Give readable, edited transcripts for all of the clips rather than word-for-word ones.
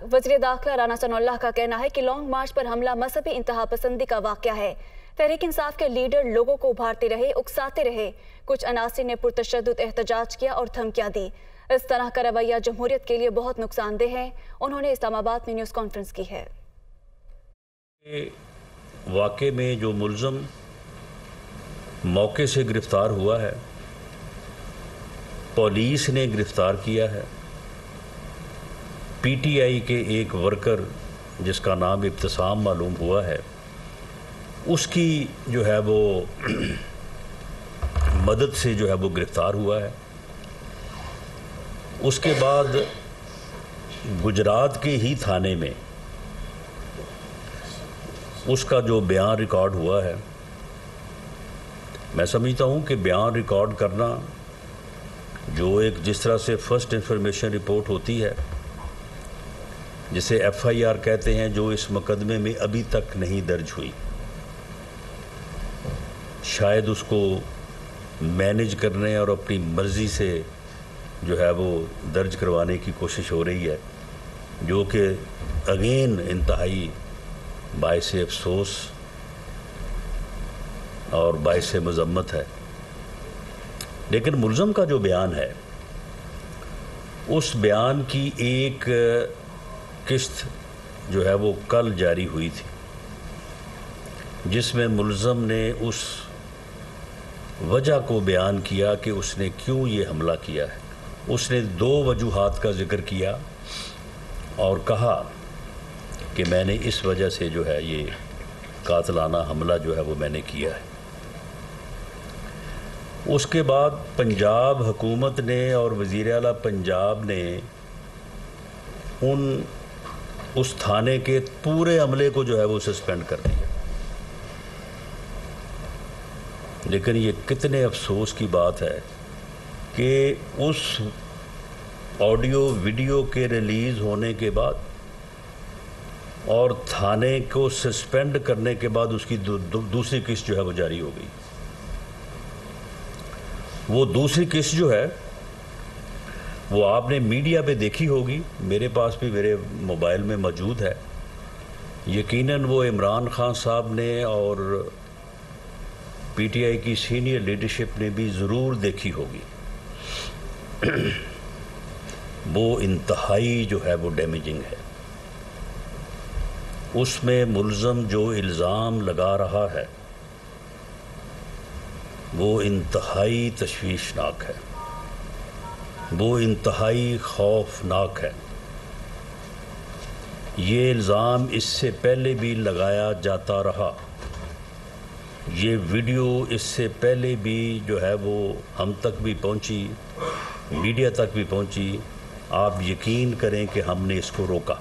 वज़ीर दाखिला राना सनाउल्लाह का कहना है कि लॉन्ग मार्च पर हमला मजहबी इंतहा पसंदी का वाक़या है। तहरीक इंसाफ के लीडर लोगों को उभारते रहे, उकसाते रहे। कुछ अनासिर ने पुरतशद्दुद एहतजाज किया और धमकियां दी। इस तरह का रवैया जमहूरियत के लिए बहुत नुकसानदेह है। उन्होंने इस्लामाबाद में न्यूज़ कॉन्फ्रेंस की है। वाक़े में जो मुल्ज़म मौके से गिरफ्तार हुआ है, पुलिस ने गिरफ्तार किया है। पीटीआई के एक वर्कर जिसका नाम इब्तिसाम मालूम हुआ है, उसकी जो है वो मदद से जो है वो गिरफ्तार हुआ है। उसके बाद गुजरात के ही थाने में उसका जो बयान रिकॉर्ड हुआ है, मैं समझता हूँ कि बयान रिकॉर्ड करना जो एक जिस तरह से फर्स्ट इंफॉर्मेशन रिपोर्ट होती है, जिसे एफआईआर कहते हैं, जो इस मुकदमे में अभी तक नहीं दर्ज हुई, शायद उसको मैनेज करने और अपनी मर्ज़ी से जो है वो दर्ज करवाने की कोशिश हो रही है, जो कि अगेन इंतहाई बाइस अफसोस और बाइस मज़म्मत है। लेकिन मुल्ज़म का जो बयान है, उस बयान की एक किस्त जो है वो कल जारी हुई थी, जिसमें मुल्ज़म ने उस वजह को बयान किया कि उसने क्यों ये हमला किया है। उसने दो वजूहात का ज़िक्र किया और कहा कि मैंने इस वजह से जो है ये कातलाना हमला जो है वो मैंने किया है। उसके बाद पंजाब हुकूमत ने और वज़ीर आला पंजाब ने उस थाने के पूरे अमले को जो है वो सस्पेंड कर दिया। लेकिन ये कितने अफसोस की बात है कि उस ऑडियो वीडियो के रिलीज़ होने के बाद और थाने को सस्पेंड करने के बाद उसकी दूसरी किस्त जो है वो जारी हो गई। वो दूसरी किस्त जो है वो आपने मीडिया पे देखी होगी, मेरे पास भी मेरे मोबाइल में मौजूद है। यकीनन वो इमरान खान साहब ने और पीटीआई की सीनियर लीडरशिप ने भी ज़रूर देखी होगी। वो इंतहाई जो है वो डैमेजिंग है। उसमें मुल्ज़म जो इल्ज़ाम लगा रहा है वो इंतहाई तशवीशनाक है, वो इंतहाई खौफनाक है। ये इल्ज़ाम इससे पहले भी लगाया जाता रहा, ये वीडियो इससे पहले भी जो है वो हम तक भी पहुंची, मीडिया तक भी पहुंची। आप यकीन करें कि हमने इसको रोका,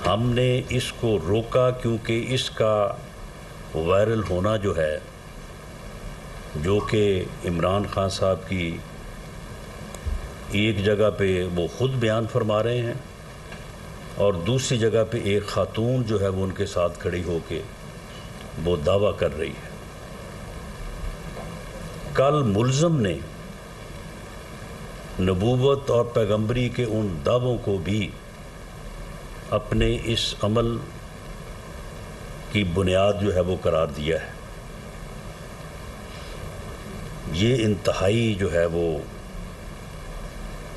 हमने इसको रोका क्योंकि इसका वायरल होना जो है, जो कि इमरान खान साहब की एक जगह पे वो ख़ुद बयान फरमा रहे हैं और दूसरी जगह पे एक ख़ातून जो है वो उनके साथ खड़ी होके वो दावा कर रही है। कल मुल्ज़म ने नबूवत और पैगंबरी के उन दावों को भी अपने इस अमल की बुनियाद जो है वो करार दिया है। ये इंतहाई जो है वो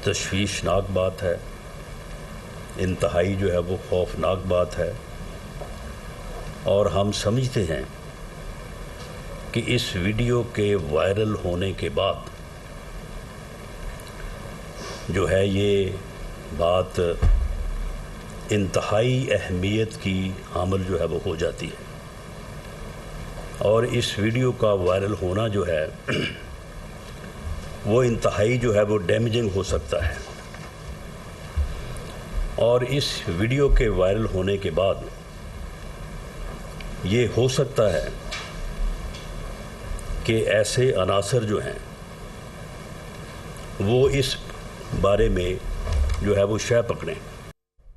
तशवीशनाक बात है, इंतहाई जो है वो खौफनाक बात है। और हम समझते हैं कि इस वीडियो के वायरल होने के बाद जो है ये बात इंतहाई अहमियत की हामिल जो है वो हो जाती है। और इस वीडियो का वायरल होना जो है वो इंतहाई जो है वो डैमेजिंग हो सकता है। और इस वीडियो के वायरल होने के बाद ये हो सकता है कि ऐसे अनासर जो हैं वो इस बारे में जो है वो शय पकड़ें।